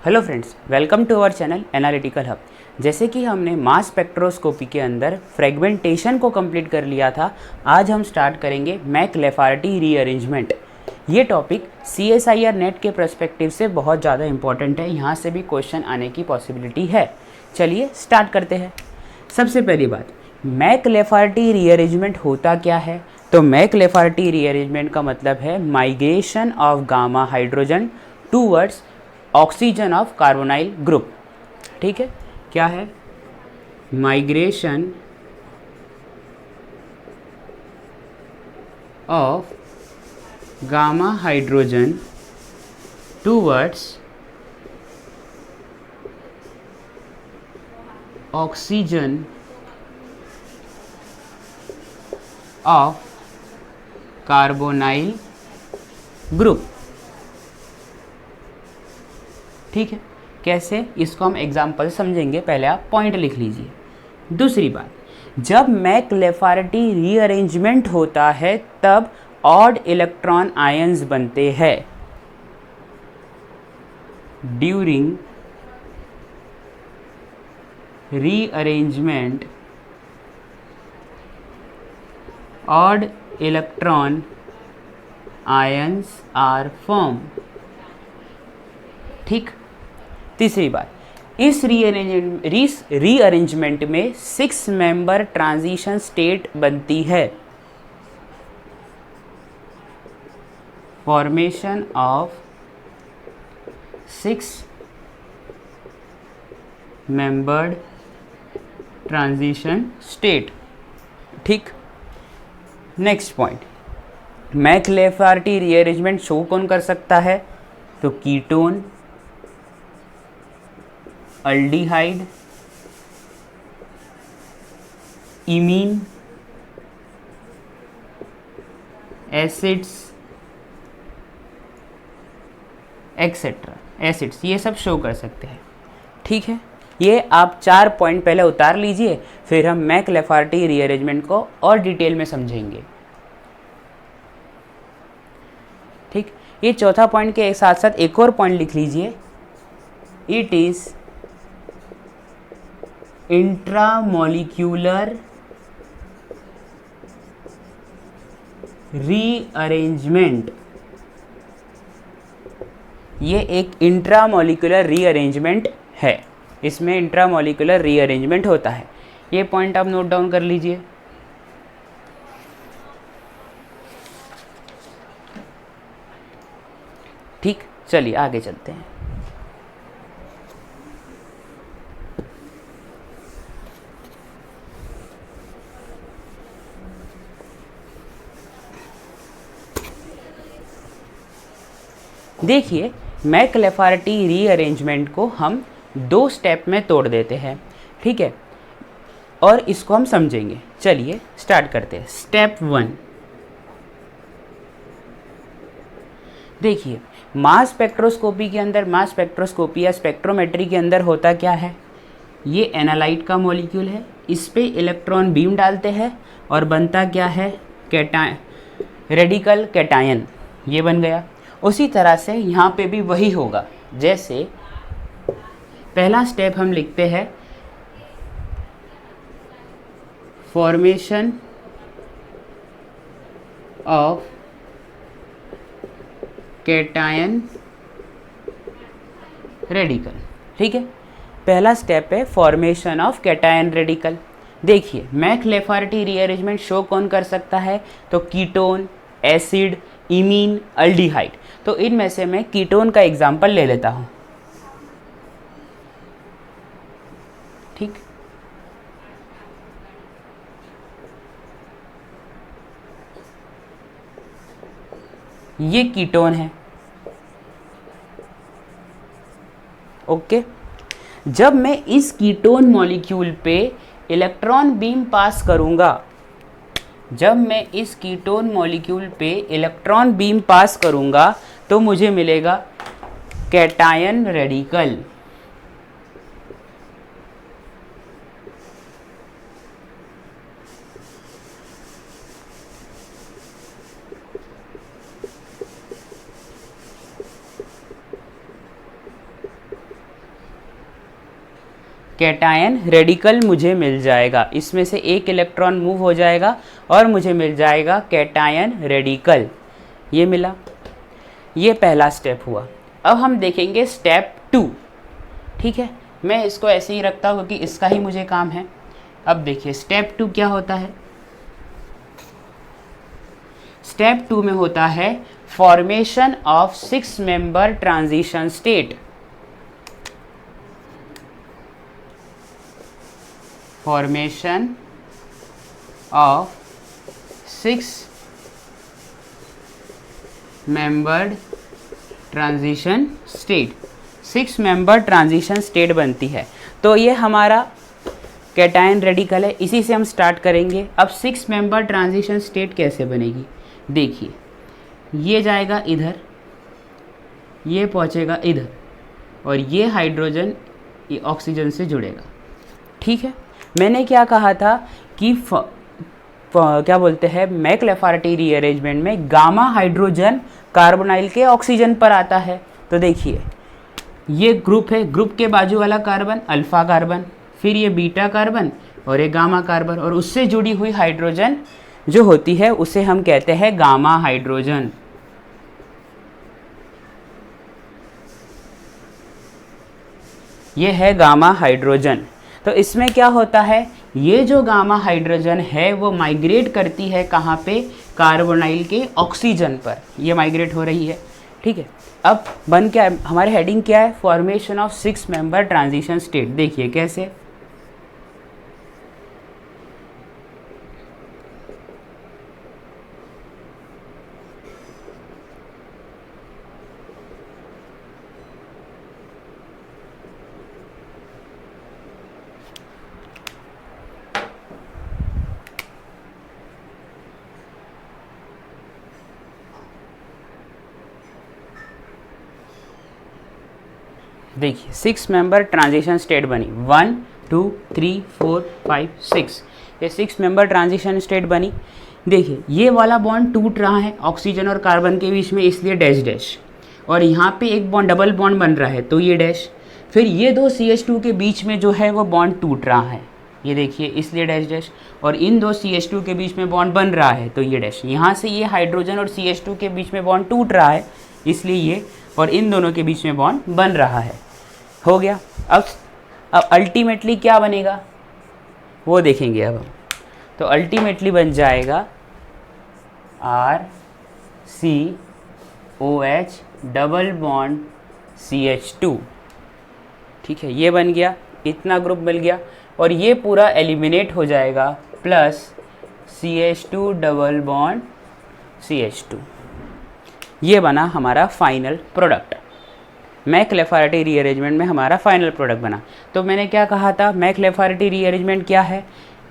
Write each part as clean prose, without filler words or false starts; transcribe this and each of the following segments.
Hello friends, welcome to our channel analytical hub. जैसे कि हमने मास स्पेक्ट्रोस्कोपी के अंदर फ्रेगमेंटेशन को कंप्लीट कर लिया था, आज हम स्टार्ट करेंगे मैक-लेफार्टी रीअरेंजमेंट। ये टॉपिक CSIR नेट के पर्सपेक्टिव से बहुत ज़्यादा इंपॉर्टेंट है, यहाँ से भी क्वेश्चन आने की पॉसिबिलिटी है। चलिए स्टार्ट करते हैं। सबसे पहली बात, मैक-लेफार्टी रीअरेंजमेंट होता क्या है? तो मैक-लेफार्टी रीअरेंजमेंट का मतलब है migration of gamma hydrogen towards oxygen of carbonyl group. ठीक है, क्या है? Migration of gamma hydrogen towards oxygen of carbonyl group. ठीक है, कैसे? इसको हम एग्जाम्पल समझेंगे, पहले आप पॉइंट लिख लीजिए। दूसरी बात, जब मैक-लेफार्टी रीअरेंजमेंट होता है तब ऑड इलेक्ट्रॉन आयंस बनते हैं। During rearrangement odd electron ions are form. ठीक। तीसरी बात, इस रीअरेंजमेंट में 6 मेंबर ट्रांजिशन स्टेट बनती है। Formation of 6 membered transition state. ठीक। नेक्स्ट पॉइंट, मैक-लेफार्टी रीअरेंजमेंट शो कौन कर सकता है? तो ketone, aldehyde, imine, acids etcetera, acids, ये सब शो कर सकते हैं। ठीक है, ये आप 4 पॉइंट पहले उतार लीजिए, फिर हम मैक-लेफार्टी रीअरेंजमेंट को और डिटेल में समझेंगे। ठीक, ये चौथा पॉइंट के साथ साथ एक और पॉइंट लिख लीजिए। It is intramolecular rearrangement. ये एक इंट्रामॉलिक्यूलर रीअरेंजमेंट है, इसमें इंट्रामॉलिक्यूलर रीअरेंजमेंट होता है। ये पॉइंट आप नोट डाउन कर लीजिए। ठीक, चलिए आगे चलते हैं। देखिए, मैक-लेफार्टी रीअरेंजमेंट को हम 2 स्टेप में तोड़ देते हैं। ठीक है, और इसको हम समझेंगे। चलिए स्टार्ट करते हैं। स्टेप 1, देखिए, मास स्पेक्ट्रोस्कोपी के अंदर, मास स्पेक्ट्रोस्कोपी या स्पेक्ट्रोमेट्री के अंदर होता क्या है? ये एनालाइट का मॉलिक्यूल है, इस पे इलेक्ट्रॉन बीम डालते हैं और बनता क्या है? रेडिकल कैटायन, ये बन गया। उसी तरह से यहाँ पे भी वही होगा। जैसे पहला स्टेप हम लिखते हैं फॉर्मेशन ऑफ कैटायन रेडिकल। ठीक है, पहला स्टेप है फॉर्मेशन ऑफ कैटायन रेडिकल। देखिए, मैक-लेफार्टी रीअरेंजमेंट शो कौन कर सकता है? तो कीटोन, एसिड, इमीन, अल्डिहाइड। तो इनमें से मैं कीटोन का एग्जांपल ले लेता हूं। ठीक, ये कीटोन है। ओके, जब मैं इस कीटोन मॉलिक्यूल पे इलेक्ट्रॉन बीम पास करूंगा, जब मैं इस कीटोन मॉलिक्यूल पे इलेक्ट्रॉन बीम पास करूंगा तो मुझे मिलेगा कैटायन रेडिकल। कैटायन रेडिकल मुझे मिल जाएगा। इसमें से एक इलेक्ट्रॉन मूव हो जाएगा और मुझे मिल जाएगा कैटायन रेडिकल। ये मिला, ये पहला स्टेप हुआ। अब हम देखेंगे स्टेप 2। ठीक है, मैं इसको ऐसे ही रखता हूँ क्योंकि इसका ही मुझे काम है। अब देखिए स्टेप 2 क्या होता है। स्टेप 2 में होता है formation of 6 member transition state. Formation of 6 membered transition state. 6 member transition state बनती है। तो ये हमारा कैटायन रेडिकल है, इसी से हम स्टार्ट करेंगे। अब 6 मेंबर ट्रांजिशन स्टेट कैसे बनेगी, देखिए ये जाएगा इधर, ये पहुंचेगा इधर, और ये हाइड्रोजन ये ऑक्सीजन से जुड़ेगा। ठीक है, मैंने क्या कहा था कि क्या बोलते हैं, मैक-लेफार्टी रीअरेंजमेंट में गामा हाइड्रोजन कार्बोनाइल के ऑक्सीजन पर आता है। तो देखिए ये ग्रुप है, ग्रुप के बाजू वाला कार्बन अल्फा कार्बन, फिर ये बीटा कार्बन और ये गामा कार्बन, और उससे जुड़ी हुई हाइड्रोजन जो होती है उसे हम कहते हैं गामा हाइड्रोजन। ये है गामा हाइड्रोजन। तो इसमें क्या होता है, ये जो गामा हाइड्रोजन है वो माइग्रेट करती है कहाँ पे, कार्बोनाइल के ऑक्सीजन पर ये माइग्रेट हो रही है। ठीक है, अब बन क्या है, हमारे हेडिंग क्या है, formation of 6 member transition state. देखिए कैसे, देखिए 6 मेंबर ट्रांजिशन स्टेट बनी, 1 2 3 4 5 6, ये 6 मेंबर ट्रांजिशन स्टेट बनी। देखिए ये वाला बॉन्ड टूट रहा है ऑक्सीजन और कार्बन के बीच में, इसलिए डैश डैश, और यहाँ पे एक बॉन्ड डबल बॉन्ड बन रहा है तो ये डैश, फिर ये दो CH2 के बीच में जो है वो बॉन्ड टूट रहा है, ये देखिए इसलिए डैश डैश, और इन दो CH2 के बीच में बॉन्ड बन रहा है तो ये डैश, यहाँ से ये हाइड्रोजन और CH2 के बीच में बॉन्ड टूट रहा है इसलिए ये, और इन दोनों के बीच में बॉन्ड बन रहा है। हो गया। अब अल्टीमेटली क्या बनेगा वो देखेंगे अब हम। तो अल्टीमेटली बन जाएगा RCOH डबल बॉन्ड CH2। ठीक है, ये बन गया, इतना ग्रुप मिल गया, और ये पूरा एलिमिनेट हो जाएगा plus CH2 double bond CH2। ये बना हमारा फाइनल प्रोडक्ट। मैक-लेफार्टी रीअरेंजमेंट में हमारा फाइनल प्रोडक्ट बना। तो मैंने क्या कहा था, मैक-लेफार्टी रीअरेंजमेंट क्या है,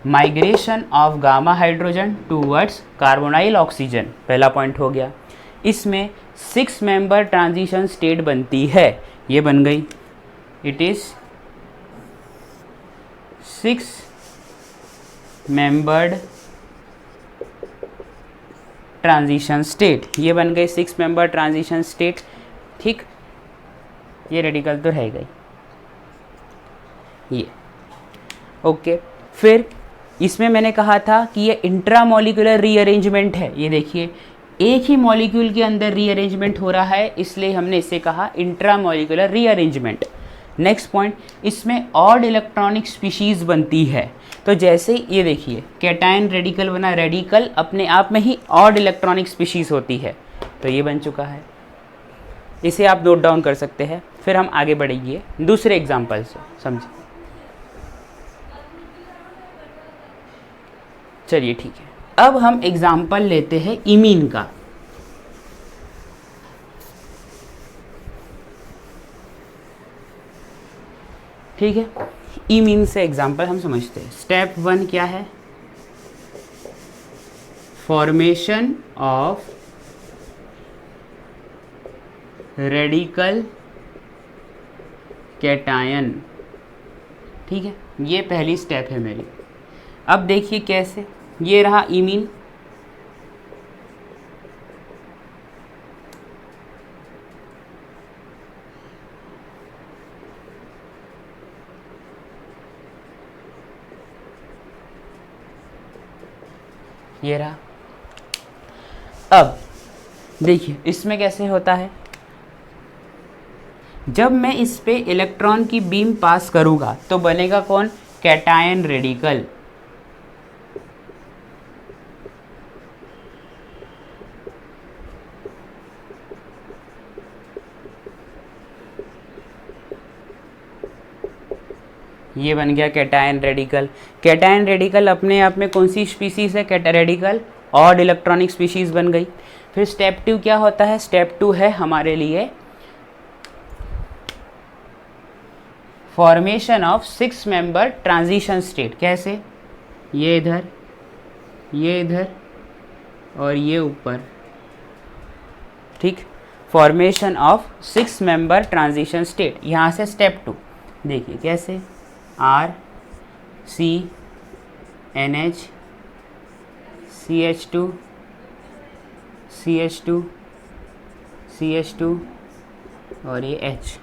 migration of gamma hydrogen towards carbonyl oxygen, पहला पॉइंट हो गया। इसमें 6 मेंबर ट्रांजिशन स्टेट बनती है, ये बन गई, it is 6 membered transition state, ये बन गई 6 मेंबर ट्रांजिशन स्टेट। ठीक, ये रेडिकल तो रह गई ये, ओके। फिर इसमें मैंने कहा था कि ये इंट्रामॉलिक्यूलर रीअरेंजमेंट है, ये देखिए एक ही मॉलिक्यूल के अंदर रीअरेंजमेंट हो रहा है, इसलिए हमने इसे कहा इंट्रामॉलिक्यूलर रीअरेंजमेंट। नेक्स्ट पॉइंट, इसमें ऑड इलेक्ट्रॉनिक स्पीशीज़ बनती है। तो जैसे ये देखिए कैटायन रेडिकल बना, रेडिकल अपने आप में ही ऑड इलेक्ट्रॉनिक स्पीशीज़ होती है, तो ये बन चुका है, इसे आप नोट डाउन कर सकते हैं। फिर हम आगे बढ़ेंगे दूसरे एग्जाम्पल से, समझे। चलिए ठीक है, अब हम एग्जाम्पल लेते हैं इमीन का। ठीक है, इमीन से एग्जाम्पल हम समझते हैं। स्टेप 1 क्या है, फॉर्मेशन ऑफ रेडिकल कैटायन। ठीक है, ये पहली स्टेप है मेरी। अब देखिए कैसे, ये रहा इमीन, ये रहा। अब देखिए इसमें कैसे होता है, जब मैं इस पे इलेक्ट्रॉन की बीम पास करूंगा तो बनेगा कौन, कैटायन रेडिकल। ये बन गया कैटायन रेडिकल। कैटायन रेडिकल अपने आप में कौन सी स्पीसीज है, कैटा रेडिकल, ऑड इलेक्ट्रॉनिक स्पीशीज बन गई। फिर स्टेप 2 क्या होता है, स्टेप 2 है हमारे लिए formation of 6 member transition state. कैसे, ये इधर, ये इधर और ये ऊपर, ठीक। Formation of 6 member transition state. यहाँ से स्टेप 2 देखिए कैसे, RCNH CH2 CH2 CH2 और ये H।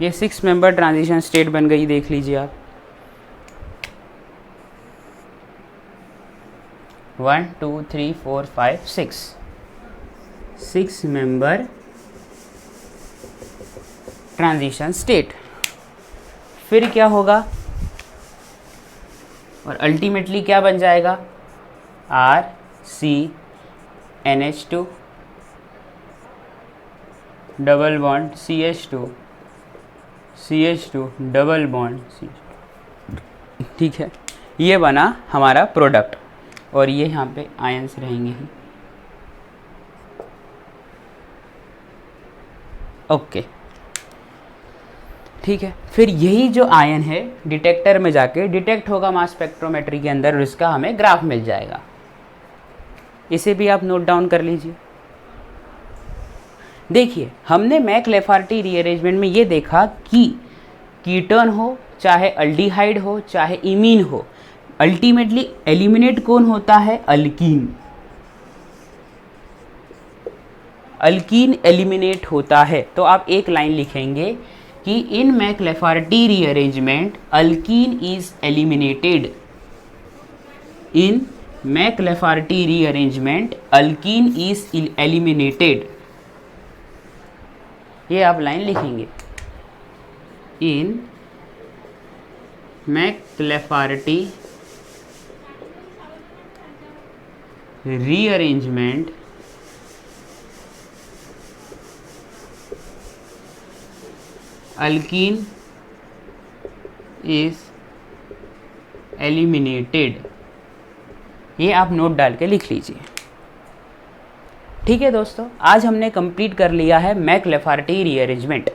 ये 6 मेंबर ट्रांजिशन स्टेट बन गई, देख लीजिए आप। 1 2 3 4 5 6 मेंबर ट्रांजिशन स्टेट। फिर क्या होगा और अल्टीमेटली क्या बन जाएगा, RCNH2 double bond CH2 CH2 double bond CH2, ठीक है। ये बना हमारा प्रोडक्ट और ये यहाँ पे आयंस रहेंगे ही, ओके, ठीक है। फिर यही जो आयन है डिटेक्टर में जाके डिटेक्ट होगा मास स्पेक्ट्रोमेट्री के अंदर और इसका हमें ग्राफ मिल जाएगा। इसे भी आप नोट डाउन कर लीजिए। देखिए हमने मैक-लेफार्टी रीअरेंजमेंट में ये देखा कि कीटोन हो चाहे अल्डिहाइड हो चाहे इमीन हो, अल्टीमेटली एलिमिनेट कौन होता है, अल्कीन। अल्कीन एलिमिनेट होता है। तो आप एक लाइन लिखेंगे कि in McLafferty rearrangement alkene is eliminated. In McLafferty rearrangement alkene is eliminated. ये आप लाइन लिखेंगे, in McLafferty rearrangement alkene is eliminated. ये आप नोट डाल के लिख लीजिए, ठीक है दोस्तों। आज हमने कंप्लीट कर लिया है मैक-लेफार्टी रीअरेंजमेंट।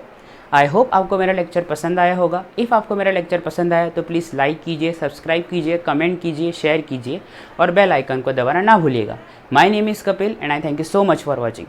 आई होप आपको मेरा लेक्चर पसंद आया होगा। इफ़ आपको मेरा लेक्चर पसंद आया तो प्लीज़ लाइक कीजिए, सब्सक्राइब कीजिए, कमेंट कीजिए, शेयर कीजिए और बेल आइकन को दबाना ना भूलिएगा। My name is Kapil and I thank you so much for watching.